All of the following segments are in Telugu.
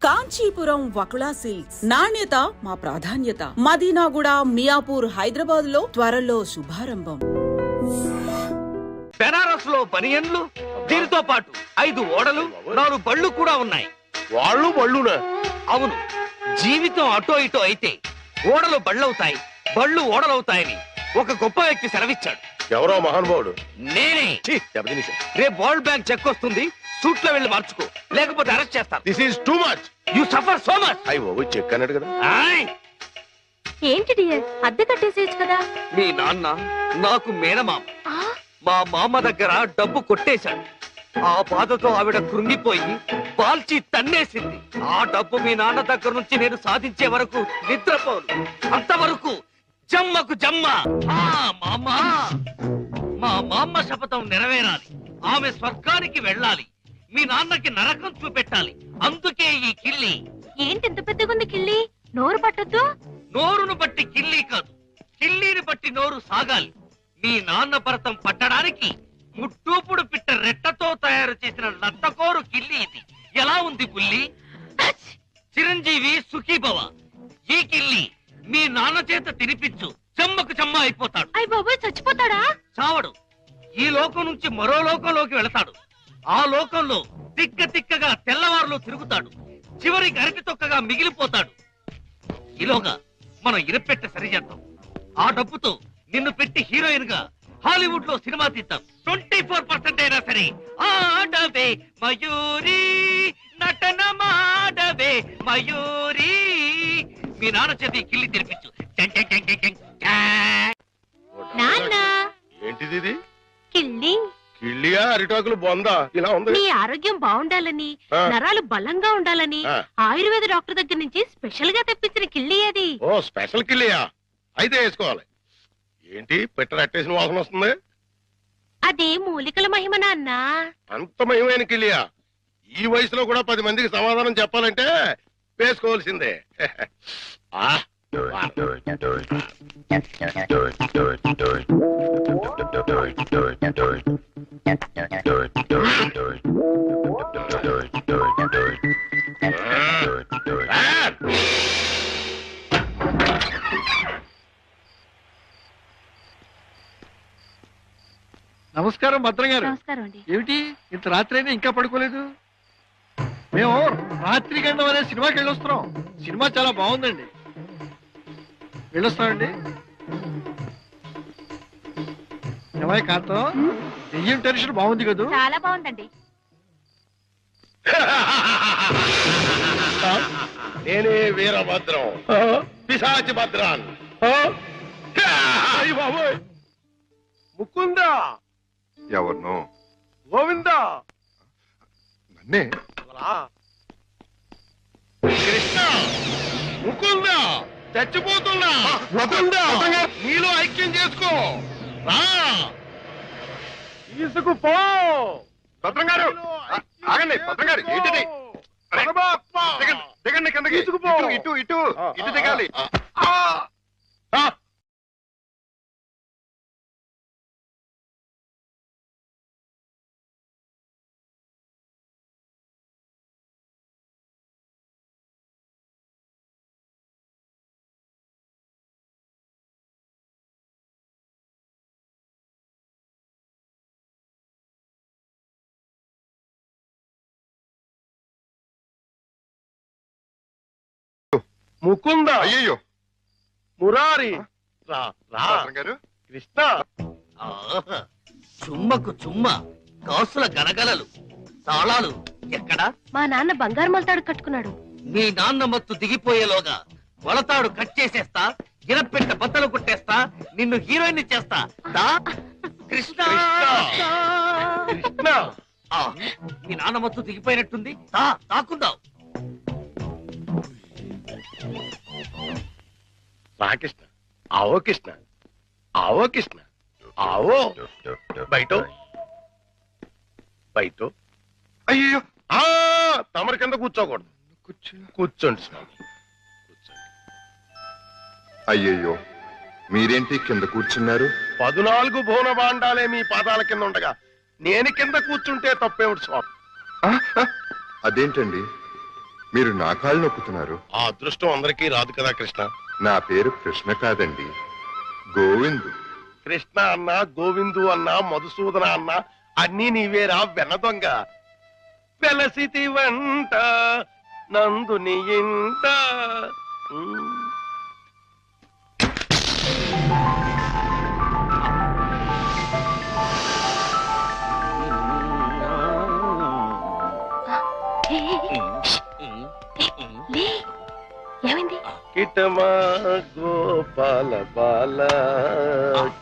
కాంచీపురం వకుళా సిల్క్స్, నాణ్యత మా ప్రాధాన్యత. మదీనాగూడ, మియాపూర్, హైదరాబాద్ లో త్వరలో శుభారంభం. బెనారస్ లో బనియన్లు, దీనితో పాటు 5 ఓడలు, 4 బళ్ళు కూడా ఉన్నాయి. వాళ్ళు బళ్ళునా? అవును, జీవితం అటో ఇటో అయితే ఓడలు బళ్ళవుతాయి, బళ్ళు ఓడలవుతాయని ఒక గొప్ప వ్యక్తి సెలవిచ్చాడు. ఎవరో మహానుభావుడు. నేనే. రేపు వరల్డ్ బ్యాంక్ చెక్ వస్తుంది, సూట్ లో వెళ్ళి మార్చుకో, లేకపోతే అరెస్ట్ చేస్తాను. This is too much. You suffer so much. అయ్యో చెక్ అన్నాడు కదా. ఏంటి డియర్, అద్దె కట్టేసేయచ్చు కదా. మీ నాన్న నాకు మేనమామ. మా మామ దగ్గర డబ్బు కొట్టేశాడు. ఆ బాధతో ఆవిడ కృంగిపోయి పాల్చి తన్నేసింది. ఆ డబ్బు మీ నాన్న దగ్గర నుంచి నేను సాధించే వరకు నిద్రపోను. అంతవరకు జమ్మకు జమ్మ. మా మామ శపథం నెరవేరాలి. ఆమె స్వర్గానికి వెళ్ళాలి. మీ నాన్నకి నరకం చూపెట్టాలి. అందుకే ఈ కిల్లి. ఏంటి ఇంత పెద్దగుంది కిల్లి? నోరు పట్టొద్దు. నోరును బట్టి కిల్లి కాదు, కిల్లీని బట్టి నోరు సాగాలి. మీ నాన్న భరతం పట్టడానికి ముట్టూపుడు పిట్ట రెట్టతో తయారు చేసిన లత్తకోరు కిల్లి ఇది. ఎలా ఉంది పుల్లి? చిరంజీవి సుఖీభవ. ఈ కిల్లి మీ నాన్న చేత తినిపించు, చెమ్మకు చెమ్మ అయిపోతాడు. అయ్య బాబోయ్, చచ్చిపోతాడా? చావడు. ఈ లోకం నుంచి మరో లోకంలోకి వెళతాడు. ఆ లోకంలో తిక్క తిక్కగా తెల్లవారులో తిరుగుతాడు. చివరి గరికి తొక్కగా మిగిలిపోతాడు. ఈలోగా మనం ఇరపెట్ట సరిచేద్దాం. ఆ డబ్బుతో నిన్ను పెట్టి హీరోయిన్ గా హాలీవుడ్ లో సినిమా తీద్దాం. 24% అయినా సరే ఆడవే మయూరి, నటన మాడవే మయూరి. మీ నాన్న చేతి కిల్లి తినిపించు. నాన్న, ఏంటిది ఇది? కిల్లి. కిళ్ళియా అరిటాకులు బొందా ఇలా ఉంది? మీ ఆరోగ్యం బాగుండాలని, నరాలు బలంగా ఉండాలని ఆయుర్వేద డాక్టర్ దగ్గర నుంచి స్పెషల్ గా తెప్పించిన కిల్లి అది. ఓ స్పెషల్ కిళ్ళియా? అయితే వేసుకోవాలి. ఏంటి పెట్ట అట్టేసిన వాసన వస్తుంది? అదే మూలికల మహిమ నాన్న. అంత మహిమైన కిళ్ళియా? ఈ వయసులో కూడా 10 మందికి సమాధానం చెప్పాలంటే వేసుకోవాల్సిందే. ఆ నమస్కారం భద్రం గారు. నమస్కారం అండి. ఏమిటి ఇంత రాత్రి అయినా ఇంకా పడుకోలేదు? మేము రాత్రి గండం అనే సినిమాకి వెళ్ళొస్తున్నాం. సినిమా చాలా బాగుందండి. వెళ్ళొస్తామండి. ఏమై కాంతం, దెయ్యం టెన్షన్ బాగుంది కదా? చాలా బాగుందండి. నేనే వీరభద్రం, పిశాచి భద్రాన్. బాబోయ్, ముకుందా, ఎవరినో గోవిందా, నన్నే. కృష్ణ, ముకుందా, చచ్చిపోతున్నా. ముకుందా, నీలో ఐక్యం చేసుకో. రా, తీసుకుపో. భద్రం గారు ఆగండి. భద్రం గారు ఏంటిది? దిగండి కిందకి. తీసుకుపో. ఇటు ఇటు ఇటు దిగాలి. ముకుందా, అయ్యో మురారి, రా రా. భద్రం గారు, కృష్ణ, చుమ్మకు చుమ్మ, కాసుల గలగలలు, తాళాలు ఎక్కడా? మా నాన్న బంగారు మొలతాడు కట్టుకున్నాడు. మీ నాన్న మత్తు దిగిపోయేలోగా మొలతాడు కట్ చేసేస్తా, గిరపెట్ట బద్దలు కొట్టేస్తా, నిన్ను హీరోయిన్ చేస్తా. దా కృష్ణ. కృష్ణ, ఆ, మీ నాన్న మత్తు దిగిపోయినట్టుంది. దా తాకుందాం. రా కృష్ణ, ఆవో కృష్ణ, ఆవో కృష్ణ, ఆవో. బయట బయట. అయ్యో తమరి కింద కూర్చోకూడదు. కూర్చోండి స్వామి, కూర్చోండి. అయ్యయ్యో, మీరేంటి కింద కూర్చున్నారు? 14 భువన భాండాలే మీ పాదాల కింద ఉండగా నేను కింద కూర్చుంటే తప్పేమిటి స్వామి? అదేంటండి, మీరు నా కాళ్ళు నొక్కుతున్నారు. ఆ అదృష్టం అందరికీ రాదు కదా కృష్ణ. నా పేరు కృష్ణ కాదండి, గోవిందు. కృష్ణ అన్నా, గోవిందు అన్నా, మధుసూదన అన్నా అన్నీ నీవేరా వెన్న దొంగ. వెలసితి వంట నందుని ఇంట. ఏమైంది? కిటమా గోపాల బాల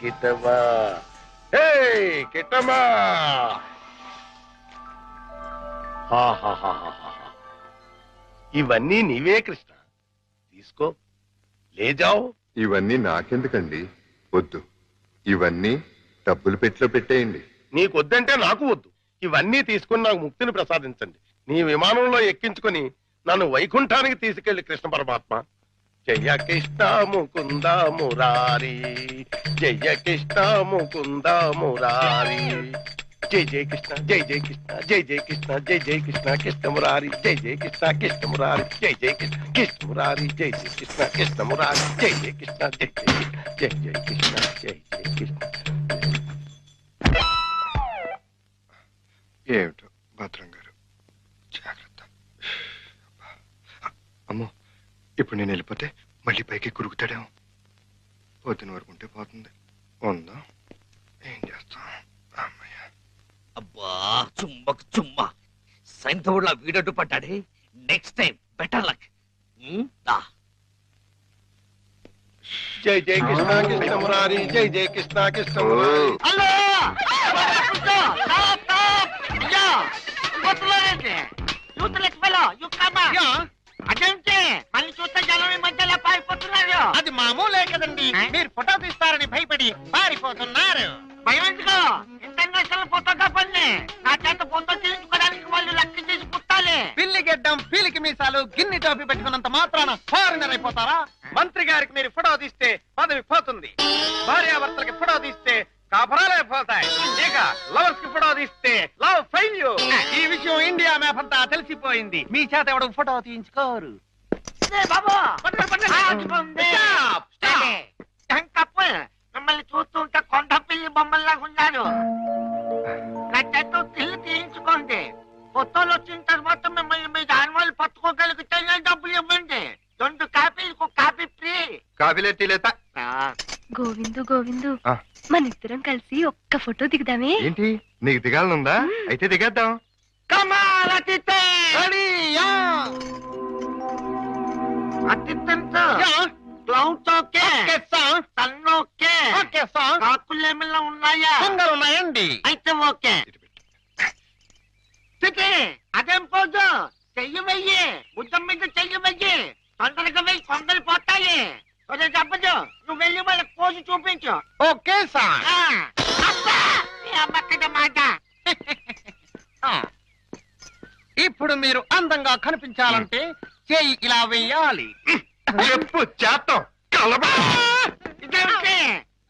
కిటమా. హే కిటమా. ఇవన్నీ నీవే కృష్ణ, తీసుకో, లేజావు. ఇవన్నీ నాకెందుకండి? వద్దు, ఇవన్నీ డబ్బులు పెట్టిలో పెట్టేయండి. నీకొద్దంటే నాకు వద్దు. ఇవన్నీ తీసుకుని నాకు ముక్తిని ప్రసాదించండి. నీ విమానంలో ఎక్కించుకుని నన్ను వైకుంఠానికి తీసుకెళ్లి కృష్ణ పరమాత్మ. జయ కృష్ణ ముకుంద మురారి, జయ కృష్ణ ముకుంద మురారి. జై జయ కృష్ణ, జై జయ కృష్ణ, జై జయ కృష్ణ, జై జయ కృష్ణ కృష్ణ మురారి, జై జయ కృష్ణ కృష్ణ మురారి, జై జయ కృష్ణ కృష్ణ మురారి, జై జయ కృష్ణ కృష్ణ మురారి, జై జయ కృష్ణ, జై జయ కృష్ణ, జై జయ కృష్ణ, జై జయ కృష్ణ. ఏమిటో భద్రం గారు, జాగ్రత్త. అమ్మో, ఇప్పుడు నేను వెళ్ళిపోతే మళ్ళీ పైకి కురుకుతాడేమో. పొద్దున వరకు ఉంటే పోతుంది. ఉందా, ఏం చేస్తాం? అమ్మయ్య. అబ్బా చుమ్మకు చుమ్మ, సైంధవుడిలా వీడడ్డు పడ్డాడే. Next time better luck. Jai Jaya Krishna Krishna Murari, జై జయ కృష్ణ కృష్ణ మురారి. అదేంటి మళ్ళీ చూస్తే జనం ఈ మధ్యలో పారిపోతున్నారు? అది మామూలే కదండి, మీరు ఫోటో తీస్తారని భయపడి పారిపోతున్నారు. భయం ఎందుకు? ఇంటర్నేషనల్ ఫోటోగ్రాఫర్ని నా చేత ఫోటో తీయించుకోవడానికి వాళ్ళు లెక్క చేసి పుట్టాలి. పిల్లి గెడ్డం, పీలికి మీసాలు, గిన్ని టోపీ పెట్టుకున్నంత మాత్రాన ఫారినర్ అయిపోతారా? మంత్రి గారికి మీరు ఫోటో తీస్తే పదవి పోతుంది, భార్యాభర్తలకి ఫోటో తీస్తే కాపురాలే పోతాయి, ఇక లవర్స్ కి ఫోటో తీస్తే లవ్ ఫెయిల్యూర్. ఈ విషయం ఇండియా మ్యాప్ అంతా తెలిసిపోయింది. మీ చేత ఎవడు ఫోటో తీయించుకోరు. మిమ్మల్ని చూస్తుంటే కొండ పిల్లి బొమ్మల్లాగా ఉన్నారు. నా చేత తిల్లు తీయించుకోండి. ఫోటోలు వచ్చిన తర్వాత మిమ్మల్ని మీ దానివాళ్ళు పట్టుకోగలిగితే డబ్బులు ఇవ్వండి. 2 కాపీలకు కాపీ ఫ్రీ. కాఫీలే టీలేత. గోవిందు గోవిందు, మన ఇద్దరం కలిసి ఒక్క ఫోటో దిగుదామే? ఏంటి, నీకు దిగాలనుందా? అయితే దిగేద్దాం. క్లౌడ్స్ ఓకే, సన్ ఓకే, కాకులు ఏమైనా ఉన్నాయా? ఉన్నాయండి. అయితే ఓకే. అదేం పోదు, చెయ్యి వెయ్యి, బుద్ధం మీద చెయ్యి వెయ్యి. తొందరగా వెయ్యి, కొందరు పోతాయి. చెప్పదు, నువ్వు వెళ్ళి వాళ్ళకి పోసి చూపించు. Okay sir. మాట. ఇప్పుడు మీరు అందంగా కనిపించాలంటే చెయ్యి ఇలా వెయ్యాలి. చెప్పు చేస్తాం. ఇదేంటి?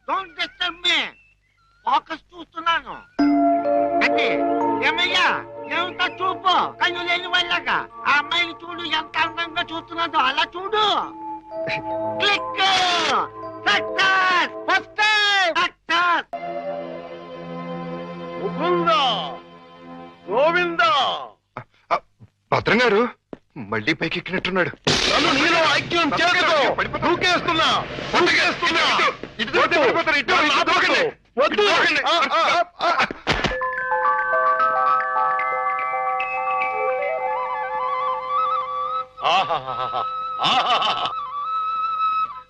Don't disturb me. ఫోకస్ చూస్తున్నాను. అంటే ఏమయ్యా, ఏమిటో చూపు. కళ్ళు లేని వాళ్ళగా ఆ అమ్మాయిని చూడు, ఎంత అందంగా చూస్తున్నాదో అలా చూడు. Click. Success. First success. Mukunda, Govinda. భద్రం గారు మళ్ళీ పైకి ఎక్కినట్టున్నాడు. నన్ను నీలో ఐక్యం చేయదు. దూకేస్తున్నా, దూకేస్తున్నా. వద్దు.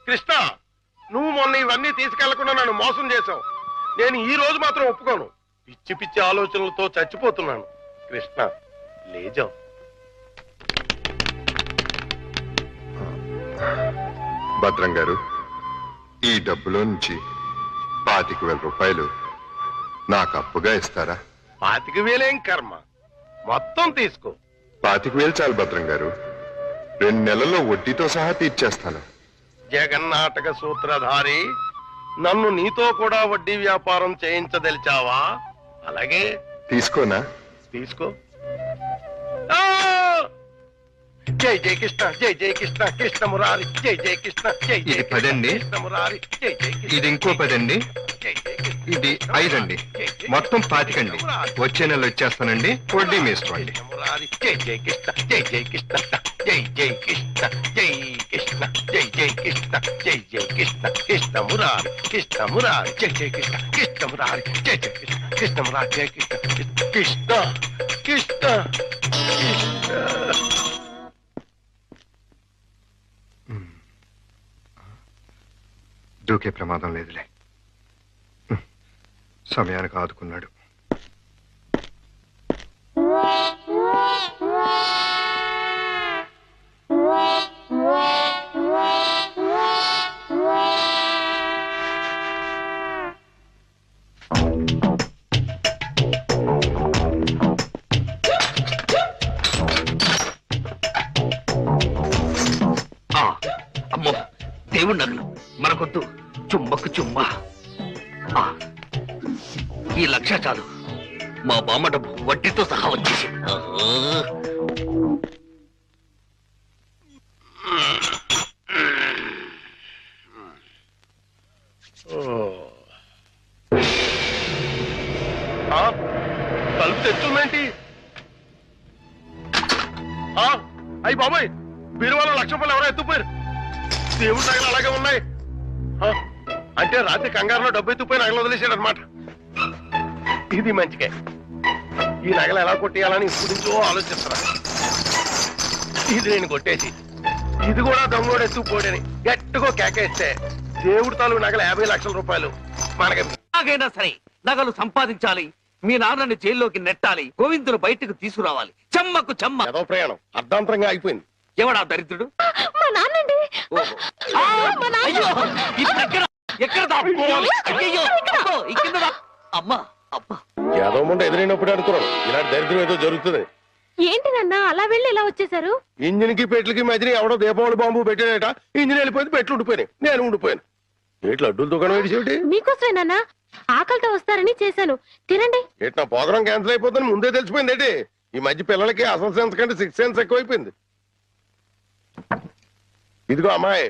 కృష్ణ, నువ్వు మొన్న ఇవన్నీ తీసుకెళ్లకుండా నన్ను మోసం చేశావు. నేను ఈ రోజు మాత్రం ఒప్పుకోను. పిచ్చి పిచ్చి ఆలోచనలతో చచ్చిపోతున్నాను. కృష్ణ, లేజావు. భద్రం గారు, ఈ డబ్బులో నుంచి 25,000 రూపాయలు నాకు అప్పుగా ఇస్తారా? 25,000 కర్మ, మొత్తం తీసుకో. 25,000 చాలు భద్రం గారు. 2 నెలల్లో వడ్డీతో సహా తీర్చేస్తాను. జగన్నాటక సూత్రధారి, నన్ను నీతో కూడా వడ్డీ వ్యాపారం చేయించదలిచావా? అలాగే తీసుకోనా? తీసుకో. జై జై కృష్ణ జై జై కృష్ణ కృష్ణ మురారి జై జై కృష్ణ జై జై ఇది 10 అండి. కృష్ణ మురారి జై జై కృష్ణ ఇది ఇంకో 10 అండి. జై జై కృష్ణ ఇది 5 అండి. మొత్తం 25 అండి. వచ్చే నెల వచ్చేస్తానండి. వడ్డీ మీ ఇష్టం అండి. మురారి జై జై కృష్ణ జై జై కృష్ణ జై జై కృష్ణ జై కృష్ణ జై జై కృష్ణ జై జై కృష్ణ కృష్ణ మురారి జై జై కృష్ణ కృష్ణ మురారి జై జై కృష్ణ కృష్ణ మురారి జై కృష్ణ కృష్ణ కృష్ణ దూకే ప్రమాదం లేదులే. సమయానికి ఆదుకున్నాడు. అమ్మో దేవుడి నగలు మనకొద్దు. చుమ్మకు చుమ్మా. ఈ 1,00,000 చాలు. మా బామ్మ డబ్బు వడ్డీతో సహా వచ్చేసి. తలుపు తెచ్చుందేంటి? అయ్యి బాబాయ్, బీరువాలో 1,00,000 రూపాయలు ఎవరో ఎత్తుపోయారు. దేవుడి నగలు అలాగే ఉన్నాయి. అంటే రాత్రి కంగారులో డబ్బు ఎత్తుపోయి నగలు వదిలేసాడు అనమాట. ఇది మంచిగా. ఈ నగలు ఎలా కొట్టేయాలని ఇప్పుడు నుంచో ఆలోచిస్తున్నా. ఇది నేను కొట్టేసి ఇది కూడా దొంగోడు ఎత్తుకుపోడని గట్టిగా కేకేస్తే దేవుడి తాలూకు నగలు 50,00,000 రూపాయలు మనకి. ఎలాగైనా సరే నగలు సంపాదించాలి. మీ నాన్నని జైల్లోకి నెట్టాలి. గోవిందును బయటకు తీసుకురావాలి. చెమ్మకు చెమ్మ. ఏదో ప్రయాణం అర్ధాంతరంగా అయిపోయింది. ఎవడా దరిద్రుడు? మా నాన్నండి. ఓహో. అయ్యో, ఇప్పుడు ఎక్కడ దాక్కోవాలి? అయ్యయ్యో, అబ్బో, ఈ కింద అమ్మా అబ్బా. ఏదో ముందు ఎదురైనప్పుడు అనుకున్నాను ఇలాంటి దరిద్రం ఏదో జరుగుతుంది. ఏంటి నాన్న అలా వెళ్ళి ఇలా వచ్చేసారు? ఇంజిన్ కి పెట్లకి మధ్యన ఎవడో దీపావళి బాంబు పెట్టాడట. ఇంజిన్ వెళ్ళిపోయింది, పెట్లు ఉండిపోయినాయి. నేను ఉండిపోయాను. ఏట్లు అడ్డుల దుకాణం ఏడిచేటి? మీకోసమే నాన్న, ఆకలితో వస్తారని చేశాను. తినండి. ఏటి నా ప్రోగ్రాం క్యాన్సిల్ అయిపోతుందని ముందే తెలిసిపోయింది ఏంటి? ఈ మధ్య పిల్లలకి అసలు సెన్స్ కంటే 6th సెన్స్ ఎక్కువైపోయింది. ఇదిగో అమ్మాయి,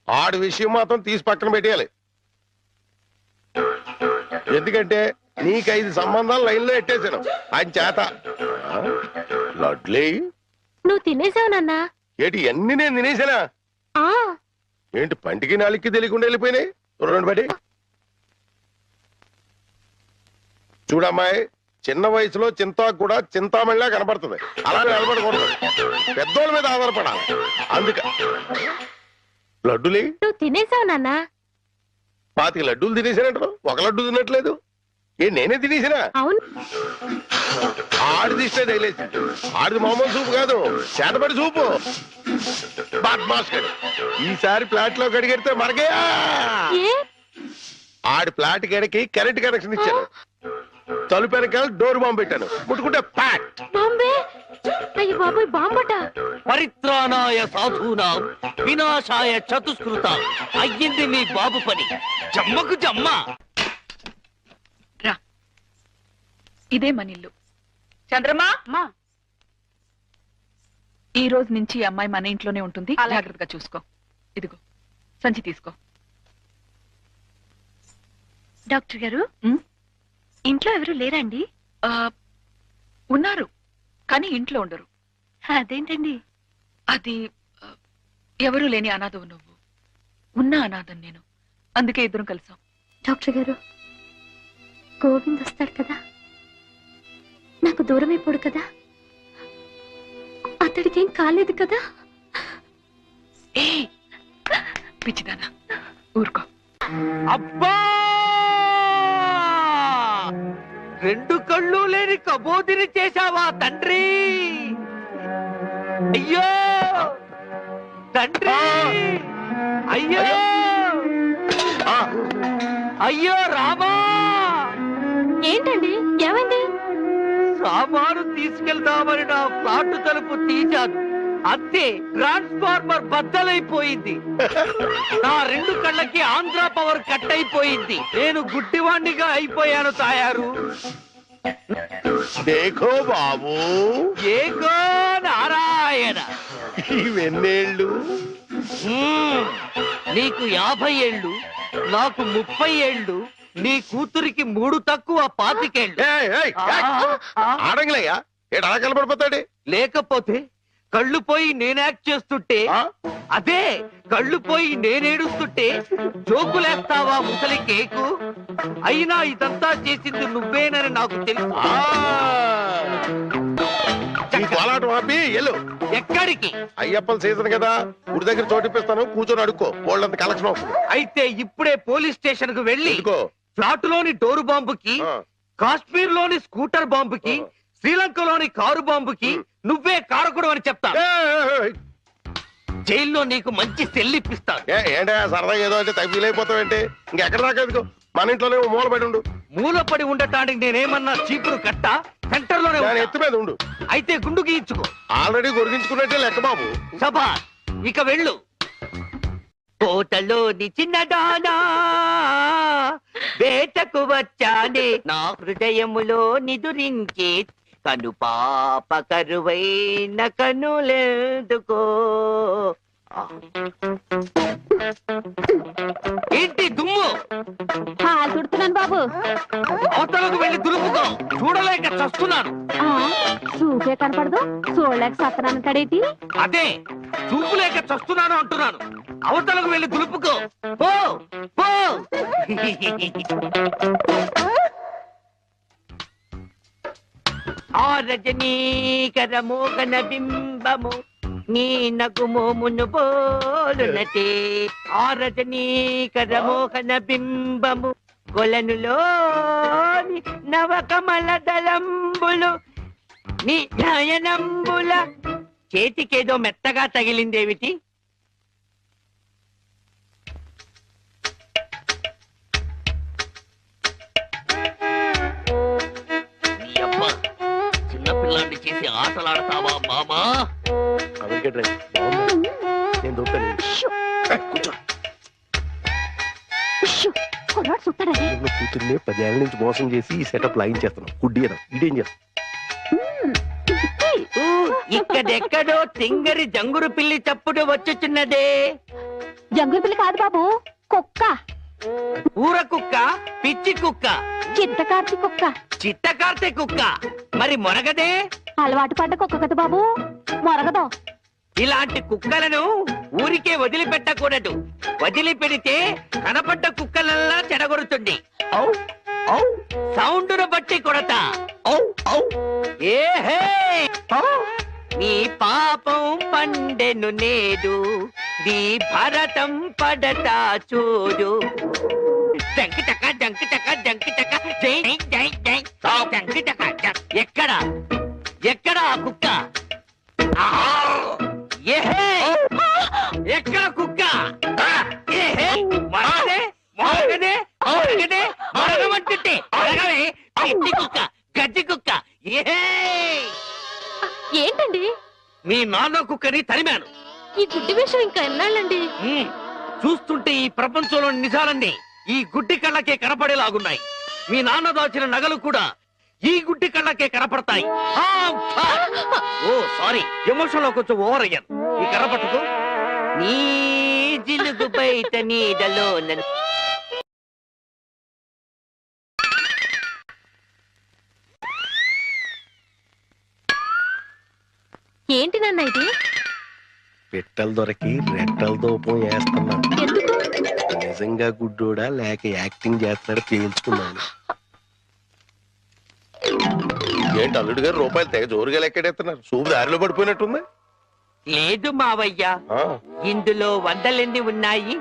ఆడి విషయం మాత్రం తీసి పక్కన పెట్టేయాలి. ఎందుకంటే నీకు 5 సంబంధాలు లైన్లో ఎట్టేశాను. ఆయన చేత లడ్లే. నువ్వు తినేసావు నాన్న. ఏంటి అన్ని నేను తినేసానా? ఏంటి పంటికి నాలికి తెలియకుండా వెళ్ళిపోయినాయి? 2 బడి చూడమ్మాయి, చిన్న వయసులో చింతాకు కూడా చింతామణిలా కనపడుతుంది. అలా నిలబడకూడదు. పెద్దోళ్ళ మీద ఆధారపడాలి. అందుక లడ్డులే. నువ్వు తినేసావు నాన్న. 25 లడ్డూలు తినేసానంటారు, 1 లడ్డు తినట్లేదు. నేనే తినేసినా? అవును. ఆడిది ఇస్తే తగిలేసి. ఆడిది మామూలు సూపు కాదు, చేతపడి సూపు. బాద్మాస్ గడు ఈసారి ఫ్లాట్ లో గడిగెడితే మనకే. ఆడి ఫ్లాట్ గడికి కరెంట్ కనెక్షన్ ఇచ్చాను. తలుపు వెనకాల డోర్ బాంబు పెట్టాను. ముట్టుకుంటే ప్యాట్. బాంబే. అయ్యో బాబోయ్, బాంబట. పరిత్రాణాయ సాధూనాం వినాశాయ చతుష్కృత. అయ్యింది మీ బాబు పని. జమ్మకు జమ్మ. రా, ఇదే మనిల్లు. చంద్రమా, ఈ రోజు నుంచి ఈ అమ్మాయి మన ఇంట్లోనే ఉంటుంది. జాగ్రత్తగా చూసుకో. ఇదిగో సంచి తీసుకో. డాక్టర్ గారు, ఇంట్లో ఎవరు లేరండి? ఉన్నారు, కానీ ఇంట్లో ఉండరు. అదేంటండి? అది ఎవరూ లేని అనాథవు నువ్వు. ఉన్న అనాథం నేను. అందుకే ఇద్దరం కలిసాం. డాక్టర్ గారు, గోవింద్ వస్తాడు కదా, నాకు దూరం అయిపోడు కదా, అతడికి ఏం కాలేదు కదా? ఏ పిచ్చిదానా, ఊరుకో. అబ్బా, 2 కళ్ళు లేని కబోదిని చేశావా తండ్రి? అయ్యో తండ్రి, అయ్యో అయ్యో రామా. ఏంటండి, ఏమైంది? సామాను తీసుకెళ్దామని నా ఫ్లాట్ తలుపు తీశాను. అంతే, ట్రాన్స్ఫార్మర్ బద్దలైపోయింది. నా 2 కళ్ళకి ఆంధ్ర పవర్ కట్ అయిపోయింది. నేను గుడ్డివాణ్ణిగా అయిపోయాను తాయారు. దేఖో బాబు, ఏగో నారాయణ. ఇవెన్నేళ్ళు? నీకు 50 ఏళ్ళు, నాకు 30 ఏళ్ళు, నీ కూతురికి 3 తక్కువ 25 ఏళ్ళు. ఆడంగిలయ్యా, ఏడు అలా కనపడిపోతాడే. లేకపోతే కళ్ళు పోయి నేను యాక్ట్ చేస్తుంటే, అదే కళ్ళు పోయి నేనేడుస్తుంటే జోకులేస్తావా ముసలి కేకు? అయినా ఇదంతా చేసింది నువ్వేనని నాకు తెలుసు. కోలాటం ఆపి ఎల్లు. ఎక్కడికి? అయ్యప్పల సీజన్ కదా, గుడి దగ్గర చోటిపిస్తాను, కూర్చొని అడుక్కో, వాళ్ళంత కలెక్షన్ అవుతుంది. అయితే ఇప్పుడే పోలీస్ స్టేషన్ కు వెళ్ళి ఫ్లాట్ లోని డోరు బాంబుకి, కాశ్మీర్ లోని స్కూటర్ బాంబుకి, శ్రీలంకలోని కారు బాంబుకి నువ్వే కారకుడు అని చెప్తా. జైల్లో నీకు మంచి సెల్లిప్పిస్తాను. ఏంటా సరదాగా ఏదో అంటే తగ్గి అయిపోతావేంటి? ఇంకెక్కడ దాకా ఎందుకు, మన ఇంట్లోనే మూలపడి ఉండు. మూలపడి ఉండటానికి నేనేమన్నా చీపురు కట్ట? సెంటర్ లోనే ఎత్తు మీద ఉండు. అయితే గుండు గీయించుకో. ఆల్రెడీ గొరిగించుకున్నట్టే లెక్క బాబు. సభా, ఇక వెళ్ళు. కోటలోని చిన్నదానా వేటకు వచ్చానే, నా హృదయములో నిదురించే కను పాప కరువైన కనులెందుకో. ఏంటి దుమ్ము? చుడుతున్నాను బాబు. అవతలకు వెళ్ళి దులుపుకో, చూడలేక చస్తున్నాను. చూపే కనపడదు, చూడలేక సత్తనాను కడేటి. అదే చూపులేక చస్తున్నాను అంటున్నాను. అవతలకు వెళ్ళి దులుపుకో, పో పో. ఆ రజనీకర మోగన బింబము నీ నగుమోమును పోలునటే. ఆ రజనీకర మోహన బింబము కొలనులోని నవకమల దళంబులు నీ నయనంబుల. చేతికేదో మెత్తగా తగిలిందేమిటి? చిన్నపిల్లాన్ని చేసి ఆటలాడతావా మామా? నేను దొరుకుతాను. కూర్చో. కూతుర్ని 10 ఏళ్ళ నుంచి మోసం చేసి ఈ సెటప్ లాగించేస్తున్నాం. గుడ్డి ఇదేం చేస్తాం? ఇక్కడెక్కడో తింగరి జంగురు పిల్లి చప్పుడు వచ్చుచున్నదే. జంగురు పిల్లి కాదు బాబు, కుక్క. ఊర కుక్క, పిచ్చి కుక్క, చిత్తకార్తి కుక్క. చిత్తకార్తె కుక్క. మరి మొరగదే? అలవాటు పడ్డ కుక్క కదా బాబు, మొరగదు. ఇలాంటి కుక్కలను ఊరికే వదిలిపెట్టకూడదు. వదిలిపెడితే కనపడ్డ కుక్కలల్లా చెడగొడుతుంది. సౌండును బట్టి కొడతా. ఏహే, నీ పాపం పండెను నేడు, నీ భరతం పడతా చూడు. జంకి టక జంకి టక జంకి టక జై జై జై జంకి టక. ఎక్కడ ఎక్కడ ఆ కుక్క? ఏహే, ఎక్కడ కుక్క? ఏహే, మరగదే మరగదే మరగదే మరగమంటుంటే మరగవే. పిచ్చి కుక్క, గజ్జి కుక్క. ఏహే, ఏంటండి? మీ నాన్న కుక్కని తరిమాను. ఈ గుడ్డి విషయం ఇంకా ఎన్నాళ్ళండి? చూస్తుంటే ఈ ప్రపంచంలోని నిజాలన్నీ ఈ గుడ్డి కళ్ళకే కనపడేలాగున్నాయి. మీ నాన్న దాచిన నగలు కూడా ఈ గుడ్డి కళ్ళకే కనపడతాయి. ఓ సారీ, ఎమోషన్ లో కొంచెం ఓవర్ అయ్యాను. ఈ కనపడదు. నీ జిలుగు బయట నీడలో ఏంటి నాన్న ఇది? పెట్టలు దొరికి రెట్టల దూపం వేస్తున్నా. ఎందుకు? నిజంగా గుడ్డోడా లేక యాక్టింగ్ చేస్తున్నాడు తేల్చుకున్నాను. ఏంటి అల్లుడు గారు రూపాయలు తెగ జోరుగా లెక్కెడేస్తున్నారు? సూపు దారిలో పడిపోయినట్టుంది. లేదు మావయ్య, ఇందులో 100 ఉన్నాయి,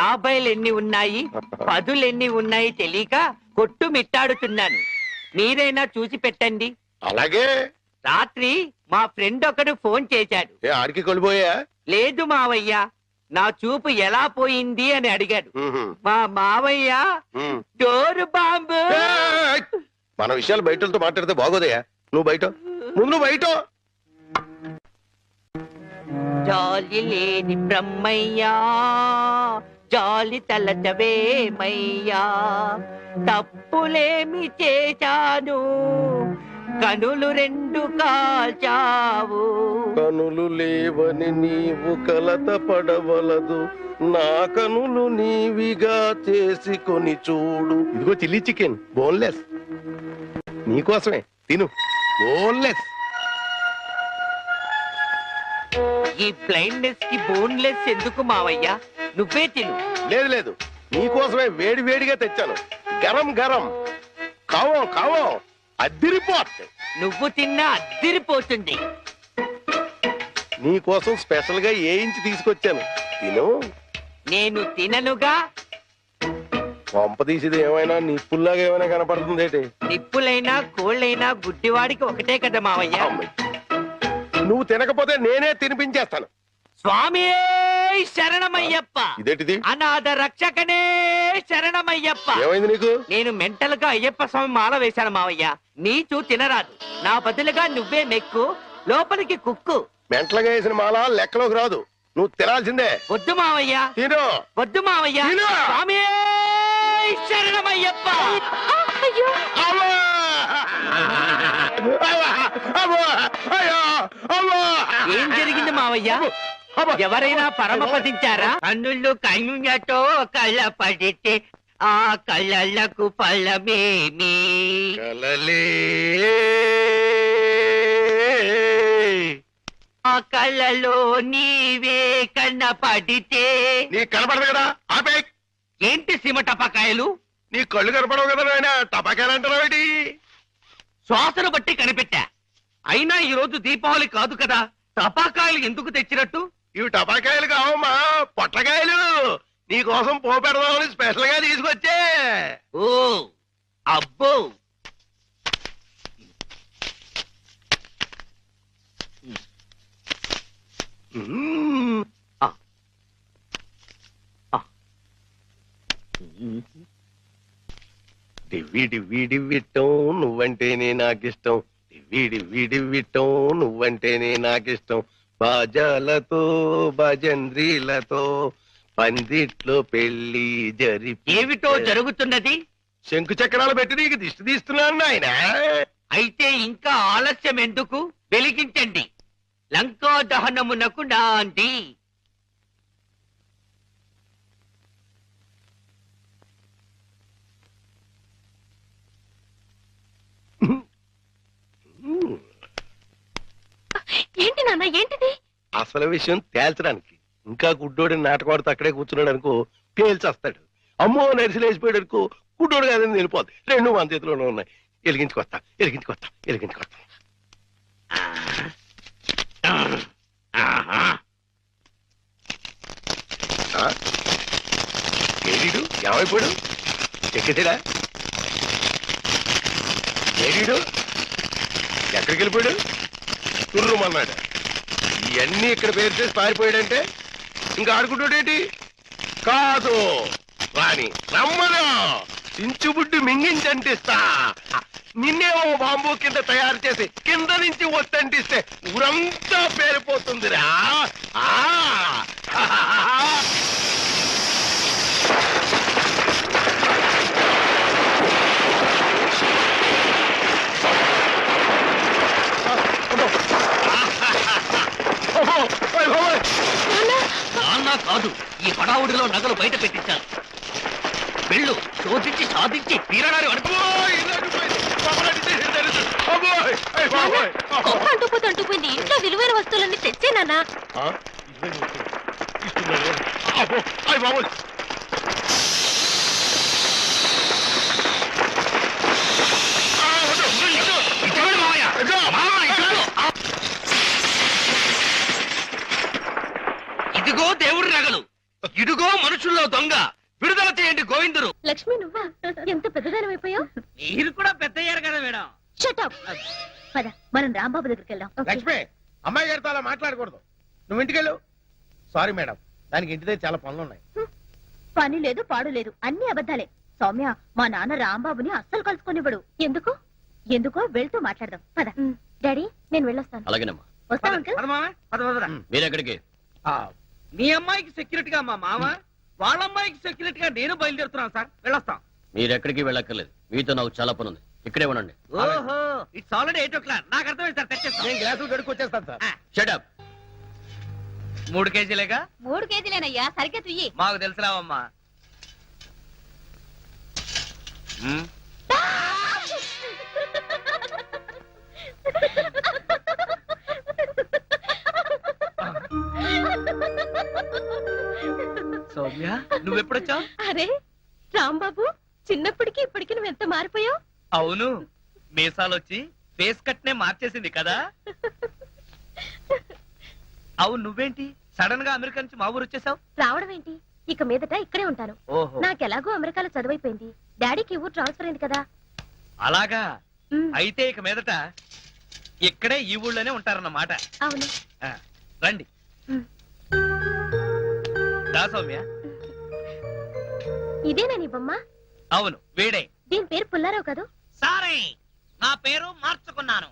50 ఉన్నాయి, 10 ఉన్నాయి తెలియక కొట్టు మిట్టాడుతున్నాను. మీరైనా చూసి పెట్టండి. అలాగే. రాత్రి మా ఫ్రెండ్ ఒకడు ఫోన్ చేశాడు. ఆడికి కొలిపోయా? లేదు మావయ్య, నా చూపు ఎలా పోయింది అని అడిగాడు. మా మావయ్య డోరు బాంబు. మన విషయాలు బయటతో మాట్లాడితే బాగోదయ్యా. నువ్వు బయట, ముందు బయట. జాలి లేని బ్రహ్మయ్యా, జాలి తలచవేమయ్యా తప్పులేమి చేశాను కనులు రెండు కాల్చావు. కనులు లేవని నీవు కలత పడవలదు, నా కనులు నీవిగా చేసుకొని చూడు. ఇదిగో చిల్లీ చికెన్ బోన్లెస్, నీకోసమే తిను. బోన్లెస్. ఈ బ్లైండ్నెస్ కి బోన్లెస్ ఎందుకు మావయ్యా, నువ్వే తిను. లేదు లేదు, నీకోసమే వేడి వేడిగా తెచ్చాను. గరం గరం. కావో కావో, అద్దిరిపోతుంది. నువ్వు తిన్నా అద్దిరిపోతుంది. నీకోసం స్పెషల్ గా ఏ ఇంచి తీసుకొచ్చాను, తిను. నేను తిననుగా. పంప తీసేది ఏమైనా నిప్పుల్లాగా ఏమైనా కనపడుతుంది ఏంటి? నిప్పులైనా కోళ్ళైనా గుడ్డివాడికి ఒకటే కదా మావయ్య. నువ్వు తినకపోతే నేనే తినిపించేస్తాను. స్వామి శరణమయ్యప్ప. ఇదేంటిది? అనాథ రక్షకనే శరణమయ్యప్ప. ఏమైంది నీకు? నేను మెంటల్ గా అయ్యప్ప స్వామి మాల వేశాను మావయ్య. నీచు తినరాదు, నా బదులుగా నువ్వే మెక్కు, లోపలికి కుక్కు. మెంటలుగా వేసిన మాల లెక్కలోకి రాదు, నువ్వు తినాల్సిందే. వద్దు మావయ్య, తిను. వద్దు మావయ్య. తిను. స్వామి శరణమయ్యప్ప. అయ్యో అవ్వా! అవ్వా! అవ్వా! అయ్యో! అవ్వా! ఏం జరిగింది మావయ్య? అవ్వా! ఎవరైనా పరమపదించారా? కన్నుళ్ళు కన్నులతో కళ్ళ పడితే ఆ కళ్ళకు ఫలమేమి? కలలే ఆ కళ్ళలో నీవే కన్న పడితే. నీ కనపడదు కదా, ఆపే. ఏంటి సీమ టపాకాయలు? నీ కళ్ళు కనపడవు కదా నాయన, టపాకాయలు అంటారు. శ్వాసను బట్టి కనిపెట్టా. అయినా ఈ రోజు దీపావళి కాదు కదా, టపాకాయలు ఎందుకు తెచ్చినట్టు? ఇవి టపాకాయలు కావమ్మా, పొట్లకాయలు. నీ కోసం పోపెడదామని స్పెషల్ గా తీసుకొచ్చే. ఓ అబ్బో, డివ్వి డివ్వి డివ్విట్టం నువ్వంటేనే నాకిష్టం, డివ్వి డివ్వి డివ్విట్టం నువ్వంటేనే నాకిష్టం. బాజాలతో భజంద్రీలతో పందిట్లో పెళ్లి ఏమిటో జరుగుతున్నది? శంకు చక్రాలు పెట్టి నీకు దిష్టి తీస్తున్నాను నాయన. అయితే ఇంకా ఆలస్యం ఎందుకు? వెలిగించండి. లంకా దహనమునకు నాంది. ఏంటి నాన్న, ఏంటిది? అసలు విషయం తేల్చడానికి. ఇంకా గుడ్డోడి నాటకవాడితో అక్కడే కూర్చున్నాడు అనుకో, పేల్చేస్తాడు. అమ్మో నరిసిలేసిపోయాడు అనుకో, గుడ్డోడు కాదని వెళ్ళిపోద్ది. రెండు మన చేతిలోనే ఉన్నాయి. ఎలిగించుకొస్తా ఎలిగించుకొస్తా ఎలిగించుకొస్తా. ఏడీడు ఏమైపోయాడు? ఎక్కేసాడా? ఏడీడు ఎక్కడికి వెళ్ళిపోయాడు? తుర్రుమన్నాడు. ఇవన్నీ ఇక్కడ పేరు చేసి పారిపోయాడంటే ఇంకా ఆడుకుంటాడేంటి? కాదు రాణి, రమ్మను. చించుబుడ్డి మింగించంటిస్తా. నిన్నేమో బాంబు కింద తయారు చేసి కింద నుంచి వస్తంటిస్తే ఊరంతా పేరిపోతుందిరా. నాన్న కాదు, ఈ హడావుడిలో నగలు బయట పెట్టించాను. వెళ్ళు, శోధించి సాధించి తీరడారి అనుకో. అంటుపోతే అంటుపోయింది. ఇంట్లో విలువైన వస్తువులన్నీ తెచ్చే నాన్న. ఇదిగో దేవుడి నగలు, ఇదిగో మనుషుల్లో దొంగ. విడుదల చేయండి గోవిందుడు. లక్ష్మి, నువ్వా? ఎంత పెద్దదానివైపోయావు. మీరు కూడా పెద్దయ్యారు కదా మేడం. Shut up. పద, మనం రాంబాబు దగ్గరికి వెళ్దాం. లక్ష్మి, అమ్మాయి గారితో అలా మాట్లాడకూడదు. నువ్వు ఇంటికెళ్ళు. సారీ మేడం, దానికి ఇంటి దగ్గర చాలా పనులు ఉన్నాయి. పని లేదు, పాడు లేదు, అన్ని అబద్ధాలే. సౌమ్య, మా నాన్న రాంబాబుని అస్సలు కలుసుకొనివ్వడు. ఎందుకు? ఎందుకో వెళ్తూ మాట్లాడదాం. పద. డాడీ, నేను వెళ్ళొస్తాను. అలాగేనమ్మా. వస్తా అంకుల్. మీరెక్కడికి? మీ అమ్మాయికి సెక్యూరిటీగా మా మామ, వాళ్ళ అమ్మాయికి సెక్యూరిటీ గా నేను బయలుదేరుతున్నాను సార్. వెళ్ళొస్తాం. మీరెక్కడికి వెళ్ళక్కర్లేదు, మీతో నాకు చాలా పని ఉంది. ఇక్కడే ఉండండి. ఓహో, ఇట్స్ ఆల్రెడీ 8 o'clock. నాకు అర్థమైంది సార్. తెచ్చేస్తాను. నేను గ్లాసులు కడుక్కొచ్చేస్తాను సార్. షటప్. 3 కేజీలేగా? 3 కేజీలేనయ్యా, సరిగ్గా తుయ్యి. మాకు తెలుసురావమ్మా. సౌమ్య, నువ్వెప్పుడొచ్చావు? అరే రాంబాబు, చిన్నప్పటికి ఇప్పటికి నువ్వు ఎంత మారిపోయావు. అవును, మీసాలొచ్చి ఫేస్ కట్ నే మార్చేసింది కదా. అవును, నువ్వేంటి సడన్ గా అమెరికా నుంచి మా ఊరు వచ్చేసావు? రావడం ఏంటి, ఇక మీదట ఇక్కడే ఉంటాను. ఓహో, నాకెలాగో అమెరికాలో చదువైపోయింది. డాడీకి ఊరు ట్రాన్స్ఫర్ అయింది కదా. అలాగా. ఉమ్, అయితే ఇక మీదట ఇక్కడే ఈ ఊళ్ళోనే ఉంటారన్నమాట. అవును. ఆ, రండి. ఉమ్. దా సౌమ్య. ఇదేనా నీ బొమ్మ? అవును, వీడే. దీని పేరు పుల్లారావు కదూ? సారీ, నా పేరు మార్చుకున్నాను.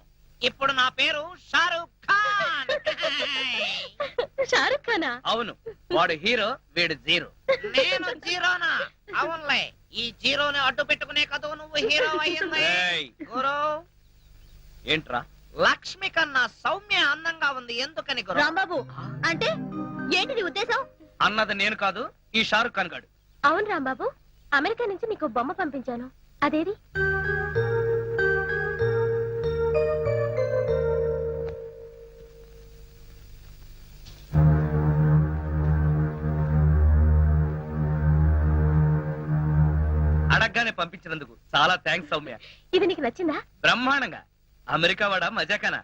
ఇప్పుడు నా పేరు షారూక్ ఖాన్. షారుఖ్ ఖానా? అవును, వాడు హీరో, వీడు జీరో. నేను జీరోనా? అవునులే, ఈ జీరోని అడ్డు పెట్టుకునే కదూ నువ్వు హీరో అయ్యింది. ఏయ్, గురు, ఏంట్రా? లక్ష్మి కన్నా సౌమ్య అందంగా ఉంది. ఎందుకని గురు? రాంబాబు, అంటే ఏంటి నీ ఉద్దేశం? అన్నది నేను కాదు, ఈ షారుఖ్ ఖాన్ గాడు. అవును రాంబాబు, అమెరికా నుంచి నీకు బొమ్మ పంపించాను. అదేది? అడగ్గానే పంపించినందుకు చాలా థ్యాంక్స్ సౌమ్య. ఇది నీకు నచ్చిందా? బ్రహ్మాండంగా. అమెరికా వాడ మజాకనా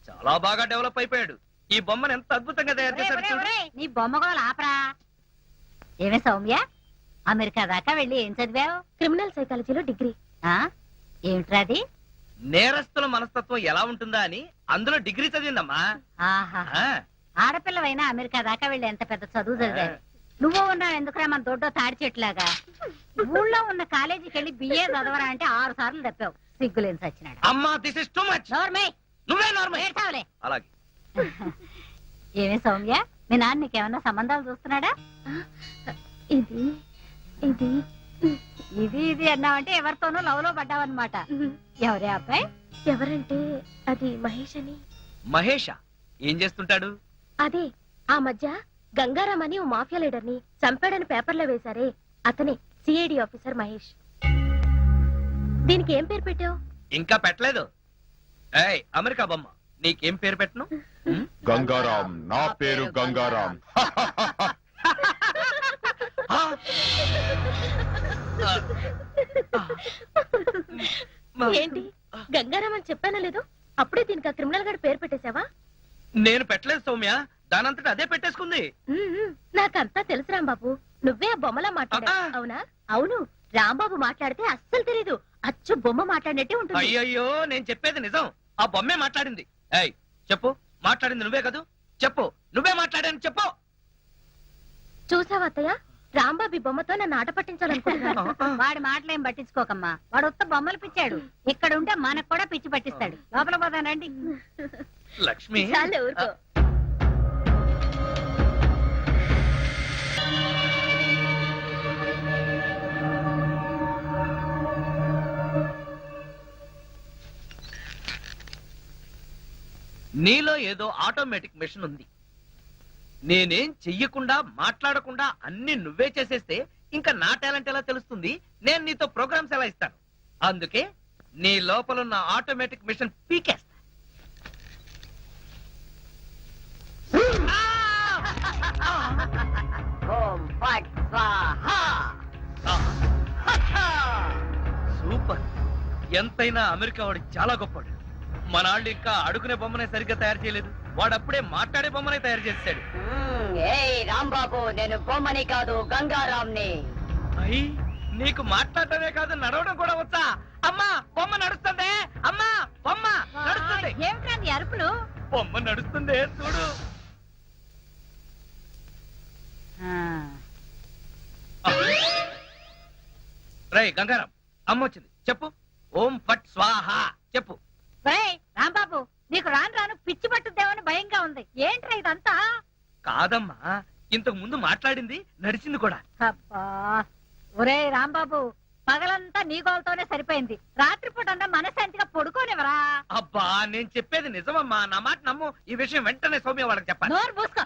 చాలా బాగా డెవలప్ అయిపోయాడు. ఈ బొమ్మను ఎంత అద్భుతంగా తయారు చేశాడు చూడు. నీ బొమ్మ కూడా ఆపరా. ఏమే సౌమ్య, అమెరికా దాకా వెళ్ళి ఏం చదివావు? క్రిమినల్ సైకాలజీలో డిగ్రీ. ఏమిట్రాది? నేరస్తుల మనస్తత్వం ఎలా ఉంటుందా అని అందులో డిగ్రీ చదివిందమ్మా. ఆహా, ఆ, ఆడపిల్లవైనా అమెరికా దాకా వెళ్ళి ఎంత పెద్ద చదువు చదివావు. నువ్వు ఉన్నావు ఎందుకురా మన దొడ్డో తాడి చెట్లాగా. ఊళ్ళో ఉన్న కాలేజీకి వెళ్ళి బిఏ చదవరా అంటే 6 సార్లు తప్పావు. సిగ్గులేని సచ్చినాడు. అమ్మా, దిస్ ఇస్ టూ మచ్. నోర్మే, నువ్వే నార్మల్. ఏడ్చావులే. అలాగే. ఏమే సౌమ్య, మీ నాన్న నీకేమన్నా సంబంధాలు చూస్తున్నాడా? ఇది ఇది ఇది ఇది అన్నావంటే ఎవరితోనూ లవ్ లో పడ్డావన్నమాట. ఎవరే అబ్బాయి? ఎవరంటే అది మహేష్ అని. మహేష ఏం చేస్తుంటాడు? అదే, ఆ మధ్య గంగారాం అని ఓ మాఫియా లీడర్ ని చంపాడని పేపర్లో వేశారే, అతనే సిఐడి ఆఫీసర్ మహేష్. దీనికి ఏం పేరు పెట్టావు? ఇంకా పెట్టలేదు. ఏయ్, అమెరికా బొమ్మ, నీకేం పేరు పెట్టను? గంగారాం, నా పేరు గంగారాం. ఏంటి, గంగారాం అని చెప్పానా లేదు? అప్పుడే దీనికి ఆ క్రిమినల్ గారి పేరు పెట్టేశావా? నేను పెట్టలేదు సౌమ్య, దానంతట అదే పెట్టేసుకుంది. నాకంతా తెలుసు రాంబాబు, నువ్వే ఆ బొమ్మలా మాట్లాడా. అవునా? అవును, రాంబాబు మాట్లాడితే అస్సలు తెలీదు, అచ్చు బొమ్మ మాట్లాడినట్టే ఉంటుంది. అయ్యయ్యో, నేను చెప్పేది నిజం. ఆ బొమ్మే మాట్లాడింది. ఏయ్, చెప్పు, మాట్లాడింది నువ్వే కదూ? చెప్పు, నువ్వే మాట్లాడాను చెప్పు. చూసావా అత్తయ్య, రాంబాబు ఈ బొమ్మతో నన్ను ఆట పట్టించాలనుకుంటున్నాను. వాడి మాటలేం పట్టించుకోకమ్మా, వాడు ఉత్త బొమ్మలు పిచ్చాడు. ఇక్కడ ఉంటే మనకు కూడా పిచ్చి పట్టిస్తాడు. లోపల పోదానండి. లక్ష్మి, చాలే ఊరుకో. నీలో ఏదో ఆటోమేటిక్ మెషిన్ ఉంది. నేనేం చెయ్యకుండా మాట్లాడకుండా అన్ని నువ్వే చేసేస్తే ఇంకా నా టాలెంట్ ఎలా తెలుస్తుంది? నేను నీతో ప్రోగ్రామ్స్ ఎలా ఇస్తాను? అందుకే నీ లోపలున్న ఆటోమేటిక్ మిషన్ పీకేస్తా. సూపర్. ఎంతైనా అమెరికా వాడు చాలా గొప్పవాడు. మనాళ్ళు ఇంకా అడుగునే బొమ్మనే సరిగ్గా తయారు చేయలేదు, వాడప్పుడే మాట్లాడే బొమ్మనే తయారు చేశాడు. రాంబాబు, నేను బొమ్మని కాదు గంగారాంని. అయ్యి, నీకు మాట్లాడటమే కాదు నడవడం కూడా వచ్చా? అమ్మా, బొమ్మ నడుస్తుంది. అమ్మా, బొమ్మ నడుస్తుంది. ఏమిట్రా నీ అరుపులు? బొమ్మ నడుస్తుంది చూడు. రై గంగారాం, అమ్మ వచ్చింది, చెప్పు. ఓం ఫట్ స్వాహ చెప్పు. రాంబాబు, నీకు రాను రాను పిచ్చి పట్టుద్దేమని భయంగా ఉంది. ఏంట్రా ఇదంతా? కాదమ్మా, ఇంతకు ముందు మాట్లాడింది నడిచింది కూడా. అబ్బా ఒరే రాంబాబు, పగలంతా నీ గోలతోనే సరిపోయింది. రాత్రిపూట అంతా మనశాంతిగా పడుకోనివరా? అబ్బా నేను చెప్పేది నిజమమ్మా, నా మాట నమ్ము. ఈ విషయం వెంటనే సౌమ్య వాళ్ళకి చెప్పాలి. నోరు మూసుకో.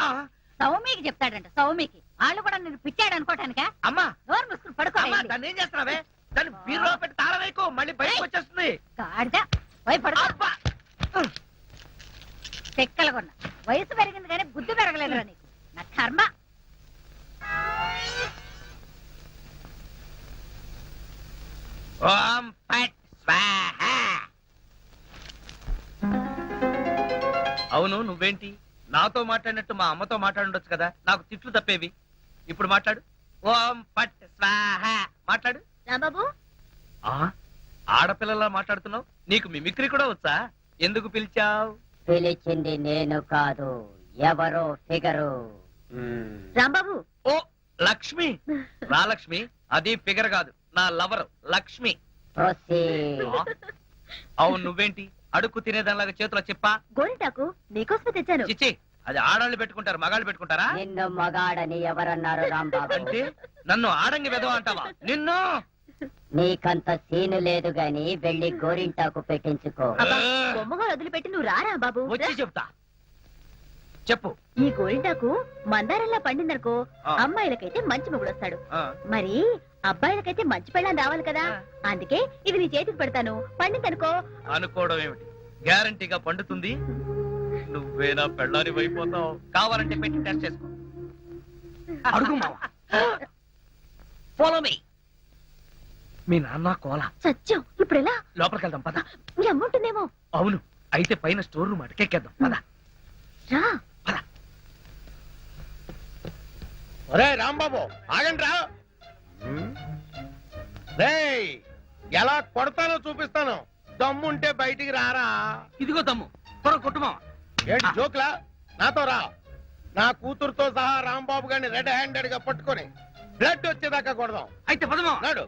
సౌమికి చెప్తాడంట. సౌమికి వాళ్ళు కూడా నేను పిచ్చాడు అనుకోటానికా? అమ్మా నోరు మూసుకుని పడుకో. దాన్ని ఏం చేస్తున్నావే? దాన్ని బీరులో పెట్టి తాళం వేయకు, మళ్ళీ బయటకు వచ్చేస్తుంది. గాడిద పోయి పడుకో. చెక్కలగొన్న వయసు పెరిగింది కానీ బుద్ధి పెరగలేదురా నీకు. నా కర్మ. ఓం ఫట్ స్వాహ. అవును నువ్వేంటి నాతో మాట్లాడినట్టు మా అమ్మతో మాట్లాడుండొచ్చు కదా, నాకు తిట్లు తప్పేవి. ఇప్పుడు మాట్లాడు. ఓం ఫట్ స్వాహ మాట్లాడు. రాంబాబు ఆడపిల్లలా మాట్లాడుతున్నావు, నీకు మిమిక్రీ కూడా వచ్చా? ఎందుకు పిలిచావు? పిలిచింది నేను కాదు, ఎవరో ఫిగరు. రాంబాబు ఓ లక్ష్మి. రా లక్ష్మి, అది ఫిగర్ కాదు, నా లవర్ లక్ష్మి. అవును నువ్వేంటి అడుక్కు తినేదానిలాగా చేతిలో చెప్పా? గోరింటాకు నీకోసమే తెచ్చాను. చిచ్చి, అది ఆడాళ్ళు పెట్టుకుంటారు, మగాళ్ళు పెట్టుకుంటారా? నిన్ను మగాడని ఎవరన్నారు రాంబాబు? అంటే నన్ను ఆడంగి వెదవ అంటావా? నిన్ను నీకంత సీను లేదు గాని వెళ్ళి గోరింటాకు పెట్టించుకో. బొమ్మగా వదిలిపెట్టి నువ్వు రారా బాబు. వచ్చి చెప్తా. చెప్పు. ఈ గోరింటాకు మందారంలా పండిందనుకో, అమ్మాయిలకైతే మంచి మొగుడు వస్తాడు, మరి అబ్బాయిలకైతే మంచి పెళ్ళాన్ని రావాలి కదా. అందుకే ఇది నీ చేతికి పెడతాను, పండిందనుకో. అనుకోవడం ఏమిటి, గ్యారంటీగా పండుతుంది. నువ్వేనా పెళ్ళాని అయిపోతావు. కావాలంటే పెట్టి టెస్ట్ చేసుకో. అడుగు మావా. Follow me. మీ నాన్న కోల సత్యం. ఇప్పుడు ఎలా? లోపలికి వెళ్దాం పద. మీ అమ్మ ఉంటుందేమో. అవును, అయితే పైన స్టోర్ రూమ్ అటకెక్కేద్దాం పద. రా. ఒరే రాంబాబు ఆగండి రా. రేయ్ ఎలా కొడతానో చూపిస్తాను, దమ్ముంటే బయటికి రారా. ఇదిగో దమ్ము, త్వర కొట్టుమా. ఏంటి జోక్లా? నాతో రా. నా కూతురుతో సహా రాంబాబు గారిని రెడ్ హ్యాండెడ్ గా పట్టుకొని బ్లడ్ వచ్చేదాకా కొడదాం. అయితే పదమా. నాడు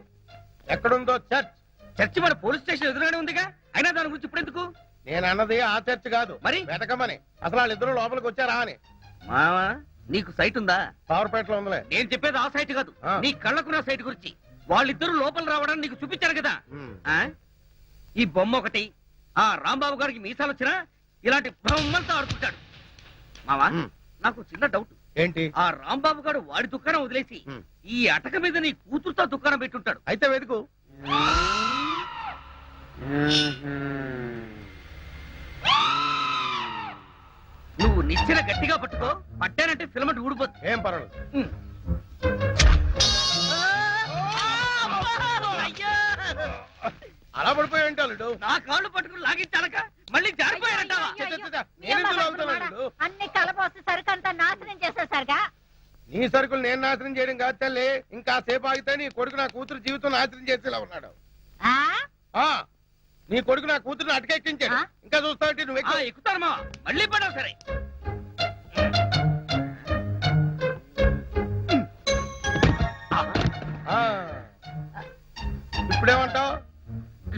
ఎక్కడుందో చర్చ్. చర్చి మన పోలీస్ స్టేషన్ ఎదురుగానే ఉందిగా, అయినా దాని గురించి ఇప్పుడు ఎందుకు? నేను అన్నది ఆ చర్చ్ కాదు, మరి వెతకమని. అసలు వాళ్ళిద్దరూ లోపలికి వచ్చారా అని. మావా నీకు సైట్ ఉందా? పవర్పేటలో ఉందిలే. నేను చెప్పేది ఆ సైట్ కాదు, నీ కళ్ళకున్న సైట్ గురించి. వాళ్ళిద్దరూ లోపల రావడానికి నీకు చూపించారు కదా. ఈ బొమ్మ ఒకటి, ఆ రాంబాబు గారికి మీసాలు వచ్చినా ఇలాంటి బ్రహ్మంతా ఆడుకుంటాడు. మావా నాకు చిన్న డౌట్. ఏంటి? ఆ రాంబాబు గారు వాడి దుకాణం వదిలేసి ఈ అటక మీద నీ కూతురుతో దుకాణం పెట్టుంటాడు. అయితే వెతుకు. నువ్వు నిచ్చెన గట్టిగా పట్టుకో, పట్టానంటే ఫిలమెంట్ ఊడిపోతుంది. ఏం పర్వాలేదు. అలా పడిపోయి ఉంటాడు. నా కాళ్ళు పట్టుకుని లాగించాలక మళ్ళీ జారిపోయారంటావా? అన్ని కలపోసి సరుకంతా నాశనం చేసేసరిగా. నీ సరుకులు నేను నాశనం చేయడం కాదు తల్లి, ఇంకా సేపు ఆగితే నీ కొడుకు నా కూతురు జీవితం నాశనం చేసేలా ఉన్నాడు. నీ కొడుకు నా కూతురుని అటకెక్కించాడు. ఇంకా చూస్తావు నువ్వు ఎక్కుతారు మా మళ్ళీ పడవు. సరే ఇప్పుడేమంటావు?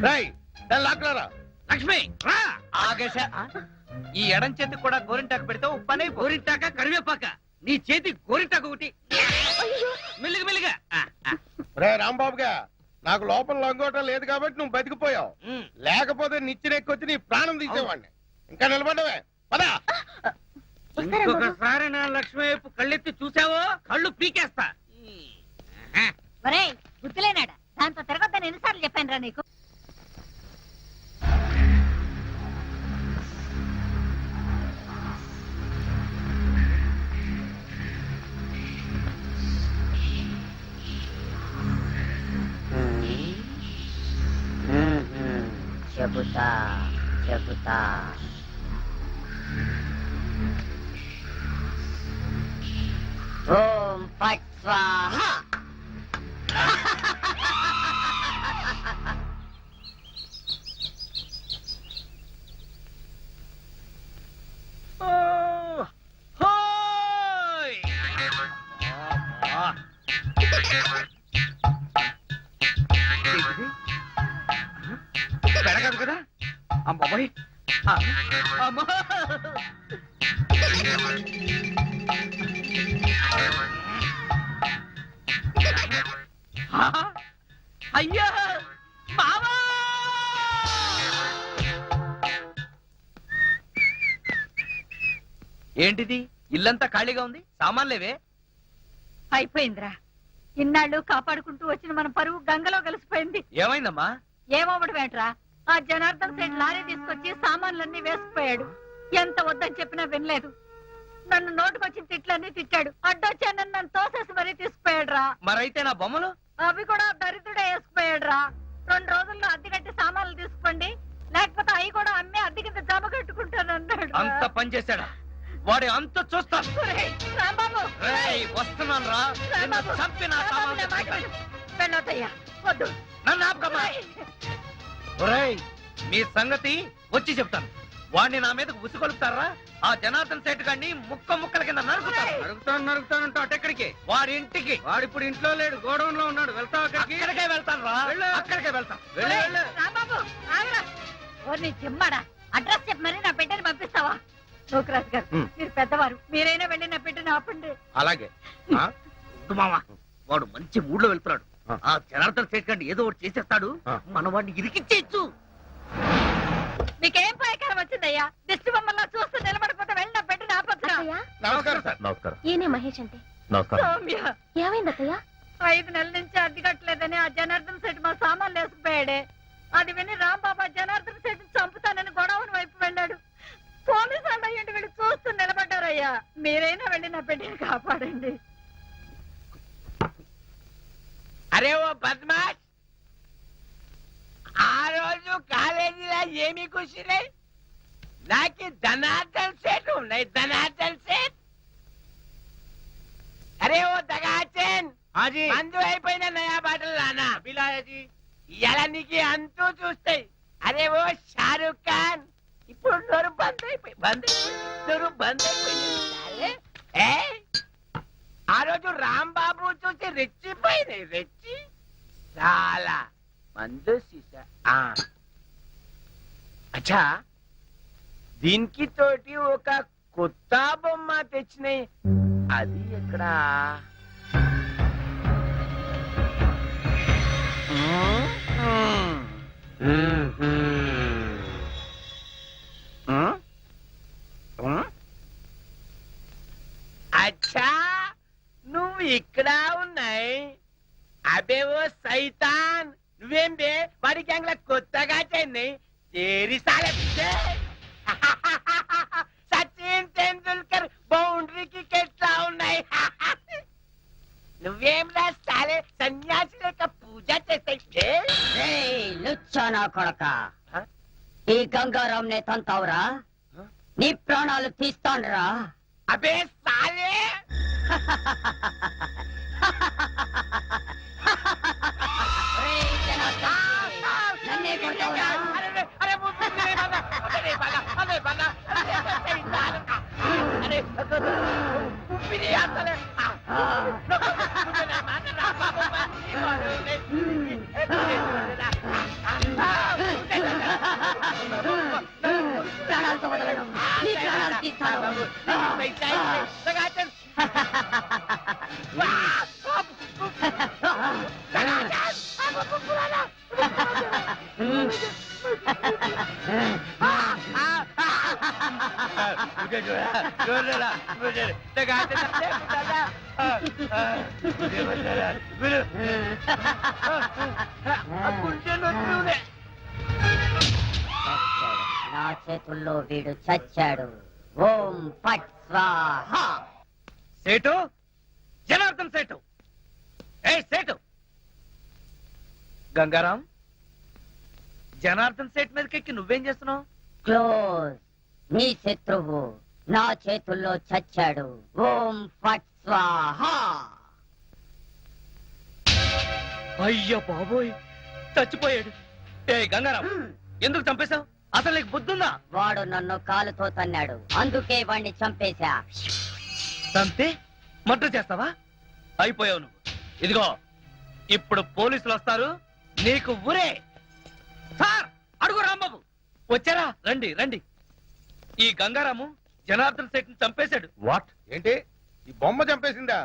రాయ్ దాన్ని లాక్కలారా. లక్ష్మి రా. ఆగేశ, ఈ ఎడం చేతికి కూడా గోరింటాకు పెడితే ఉప్పనే. గోరింటాక కరివేపాక, నీ చేతి గోరింటాకు ఒకటి. మెల్లిగా మెల్లిగా. రే రాంబాబుగా, నాకు లోపల లొంగోటం లేదు కాబట్టి నువ్వు బతికిపోయావు. లేకపోతే నిచ్చినెక్కొచ్చి నీ ప్రాణం తీసేవాడిని. ఇంకా నిలబడవే పదా. ఇంకొకసారి నా లక్ష్మి వైపు కళ్ళెత్తి చూసావో కళ్ళు పీకేస్తా. ఒరేయ్ గుర్తులేనాడా, దాంతో తిరగొద్దని ఎన్నిసార్లు చెప్పాను రా నీకు. చెబుతా చెబుతా. ఓం ఫట్ స్వాహ. పెరగదు కదా అమ్మాయి. అమ్మా అయ్యో బావా! ఏంటిది ఇల్లంతా ఖాళీగా ఉంది, సామాన్లేవే? అయిపోయిందిరా. ఇన్నాళ్ళు కాపాడుకుంటూ వచ్చిన మన పరువు గంగలో కలిసిపోయింది. ఏమైందమ్మా? ఏమవ్వడం ఏంట్రా, ఆ జనార్దన్ సేట్ లారీ తీసుకొచ్చి సామాన్లన్నీ వేసుకుపోయాడు. ఎంత వద్దని చెప్పినా వినలేదు. నన్ను నోటుకొచ్చిన తిట్లన్నీ తిట్టాడు. అడ్డొచ్చానని నన్ను తోసేసి మరీ తీసుకుపోయాడు రా. మరైతే నా బొమ్మలు? అవి కూడా దరిద్రుడే వేసుకుపోయాడు రా. 2 రోజుల్లో అద్దె కట్టి సామాన్లు తీసుకోండి, లేకపోతే అవి కూడా అమ్మి అద్దె కింద జమ కట్టుకుంటానన్నాడు. అంత పని చేశాడా? వాడి అంత చూస్తా. రాంబాబు వస్తున్నాను రా. చంపి నా సామాన్లు వెళ్ళొద్దయ్యా, వద్దు. నన్ను ఆపకమ్మా. ఒరేయ్, మీ సంగతి వచ్చి చెప్తాను. వాడిని నా మీదకు ఉసుకొలుపుతారా? ఆ జనార్దన్ సేట్ గారిని ముక్క ముక్కల కింద నరుకుతాను. ఎక్కడికి? వాడి ఇంటికి. వాడిప్పుడు ఇంట్లో లేడు, గోడౌన్ లో ఉన్నాడు. వెళ్తావు? అక్కడికే వెళ్తాను రా. అక్కడికే వెళ్తాను. రాంబాబు ఆగరా. నీ చిమ్మాడా, అడ్రస్ చెప్పి మరి నా బిడ్డని పంపిస్తావా? లోకరాజు గారు, మీరు పెద్దవారు, మీరైనా వెళ్ళి నా బిడ్డని ఆపండి. అలాగే మామ, వాడు మంచి మూడ్ లో వెళ్తున్నాడు. ఆ జనార్దన్ సేట్ గారిని ఏదో ఒకటి చేసేస్తాడు. మన వాడిని ఇరికిచ్చేయచ్చు. మీకేం పాయకారం వచ్చిందయ్యా? దిష్టి బొమ్మల్లా చూస్తూ నిలబడిపోతే వెళ్ళి నా బిడ్డని ఆపొద్దురా. నమస్కారం సార్. నమస్కారం. ఈయనే మహేష్ అంటే. సౌమ్య, ఏమైంది అత్తయ్య? 5 నెలల నుంచి అద్దె కట్టలేదని ఆ జనార్దన్ సెట్ మా సామాన్లు వేసుకుపోయాడే. అది విని రాంబాబా జనార్దన్ సెట్ చంపుతానని గొడవని వైపు వెళ్ళాడు. పోలీసు వాళ్ళు అయ్యండి వీళ్ళు చూస్తూ నిలబడ్డారయ్యా. మీరైనా వెళ్ళి నా బిడ్డని కాపాడండి. అరే ఓ బద్మాష్, ఆ రోజు కాలేజీలో ఏమి కూర్చునే? నాకు ధనార్దన్ సేట్ ఉన్నాయి, ధనార్దన్ సేట్. అరే ఓ దగాచన్, మందు అయిపోయిన నయా బాటలు రానా ఇలా నీకు అంతూ చూస్తాయి. అరే ఓ షారూక్ ఖాన్, ఇప్పుడు నోరు బంద్ అయిపోయింది. ఆ రోజు రాంబాబు చూసి రెచ్చిపోయింది, రెచ్చి చాలా మందు సీసా. అచ్చా, దీనికి తోటి ఒక కొత్త బొమ్మ తెచ్చినాయి. అది ఎక్కడ? అచ్చా, నువ్వు ఇక్కడ ఉన్నాయి. అబే ఓ సైతాన్, నువ్వేం బే వాడి గ్యాంగ్ లో కొత్తగా చెన్నై తేరి సాల సచిన్ తెండూల్కర్ బౌండరీకి ఎట్లా ఉన్నాయి? నువ్వేం రాస్తాలే సన్యాసి లేక పూజ చేస్తాయి. లుచ్చానా కొడక, ఈ గంగారాం నే తంతావురా, నీ ప్రాణాలు తీస్తాన్రా. అబే సాలే, నన్నే కొడతావురా? ప్రాణాలతో వదలను, నీ ప్రాణాలు తీస్తాను. నా చేతుల్లో వీడు చచ్చాడు. ఓం పట్ స్వాహా. సేటు, జనార్దన్ సేటు. ఏ సేటు, గంగారాం, జనార్దన్ సేట్ మీదకెక్కి నువ్వేం చేస్తున్నావు? క్లోజ్. నీ శత్రువు నా చేతుల్లో చచ్చాడు. ఓం ఫట్ స్వాహా. అయ్యో బాబోయ్, చచ్చిపోయాడు. ఏ గంగారాం, ఎందుకు చంపేశావు? అసలు నీకు బుద్ధుందా? వాడు నన్ను కాలుతో తన్నాడు, అందుకే వాణ్ణి చంపేశా. చంపే మర్డర్ చేస్తావా? అయిపోయావు నువ్వు. ఇదిగో, ఇప్పుడు పోలీసులు వస్తారు, నీకు ఊరే. సార్, అడుగు రాంబాబు. వచ్చారా? రండి రండి. ఈ గంగారాము జనార్దన్ సేట్ ని చంపేశాడు. వాట్? ఏంటి ఈ బొమ్మ చంపేసిందా?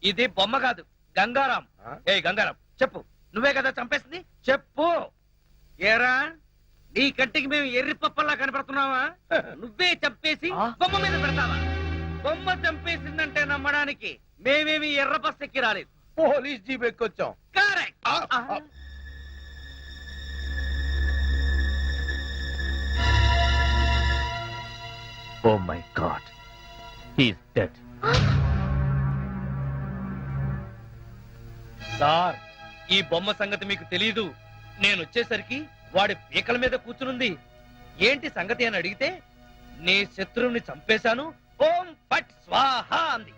ఇది బొమ్మ కాదు, గంగారాం. ఏ గంగారాం, చెప్పు, నువ్వే కదా చంపేసింది, చెప్పు. ఏరా, నీ కంటికి మేము ఎర్రి పప్పల్లా కనపడుతున్నావా? నువ్వే చంపేసి బొమ్మ మీద పెడతావా? బొమ్మ చంపేసిందంటే నమ్మడానికి మేమేమి ఎర్ర బస్ ఎక్కి రాలేదు, పోలీస్ జీప్ ఎక్కొచ్చాం. Correct. Oh my god, he's dead. Sir, ఈ బొమ్మ సంగతి మీకు తెలీదు. నేను వచ్చేసరికి వాడి పీకల మీద కూర్చునుంది. ఏంటి సంగతి అని అడిగితే, నీ శత్రువుని చంపేశాను, ఓం పట్ స్వాహ అంది.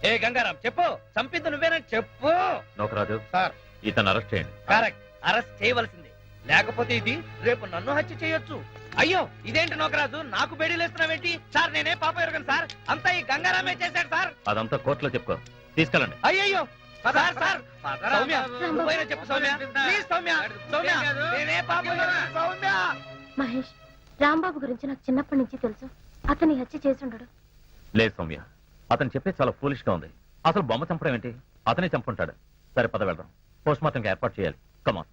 ఏ గంగారాం, చెప్పు, చంపింది నువ్వేనని చెప్పు. నోకరాజు సార్, ఇతను అరెస్ట్ చేయండి. కరెక్ట్, అరెస్ట్ చేయవలసిందే. లేకపోతే ఇది రేపు నన్ను హత్య చేయొచ్చు. అయ్యో, ఇదేంటి నోకరాజు, నాకు బేడీలేస్తున్నావేంటి? సార్, నేనే పాప ఎరగను సార్, అంతా ఈ గంగారామే చేశాడు సార్. అదంతా కోర్టులో చెప్పుకో, తీసుకెళ్ళండి. అయ్యయ్యో, సార్, సార్, సౌమ్య, నువ్వైనా చెప్పు సౌమ్య, ప్లీజ్ సౌమ్య, సౌమ్య, నేనే పాప ఎరగను, సౌమ్య. మహేష్, రాంబాబు గురించి నాకు చిన్నప్పటి నుంచి తెలుసు. అతని హత్య చేసి ఉండడు. లేదు సౌమ్య, అతను చెప్పేది చాలా ఫూలిష్ గా ఉంది. అసలు బొమ్మ చంపడం ఏంటి? అతనే చంపుంటాడు. సరే పద వెళ్దాం, పోస్ట్ మార్టంకి ఏర్పాటు చేయాలి. కమాన్.